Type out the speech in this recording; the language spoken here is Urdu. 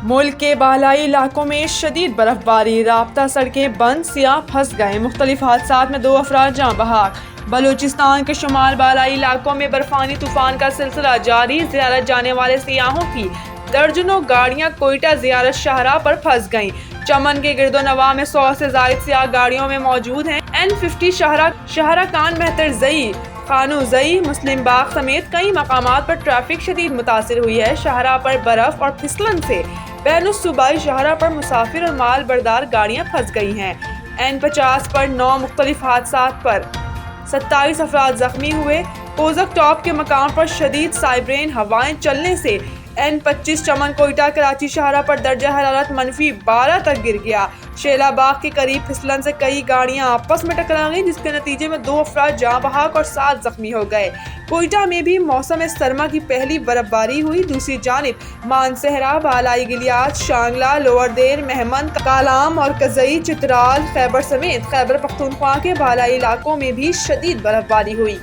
ملک کے بالائی علاقوں میں شدید برف باری، رابطہ سڑکیں بند، سیاح پھنس گئے، مختلف حادثات میں 2 افراد جاں بحق۔ بلوچستان کے شمال بالائی علاقوں میں برفانی طوفان کا سلسلہ جاری، زیارت جانے والے سیاحوں کی درجنوں گاڑیاں کوئٹہ زیارت شاہراہ پر پھنس گئیں۔ چمن کے گرد و نواح میں 100 سے زائد سیاح گاڑیوں میں موجود ہیں۔ N50 شاہراہ کان مہتر زئی، خانو زئی، مسلم باغ سمیت کئی مقامات پر ٹریفک شدید متاثر ہوئی ہے۔ شاہراہ پر برف اور پھسلن سے بین الصوبائی شاہراہ پر مسافر اور مال بردار گاڑیاں پھنس گئی ہیں۔ N50 پر 9 مختلف حادثات پر 27 افراد زخمی ہوئے۔ کوزک ٹاپ کے مقام پر شدید سائبرین ہوائیں چلنے سے N25 چمن کوئٹہ کراچی شاہراہ پر درجہ حرارت -12 تک گر گیا۔ شیلا باغ کے قریب پھسلن سے کئی گاڑیاں آپس میں ٹکرا گئیں، جس کے نتیجے میں 2 افراد جاں بحق اور 7 زخمی ہو گئے۔ کوئٹہ میں بھی موسم سرما کی پہلی برف باری ہوئی۔ دوسری جانب مانسہرہ، بالائی گلیات، شانگلہ، لوور دیر، مہمند، کالام اور کزئی، چترال، خیبر سمیت خیبر پختونخوا کے بالائی علاقوں میں بھی شدید برف باری ہوئی۔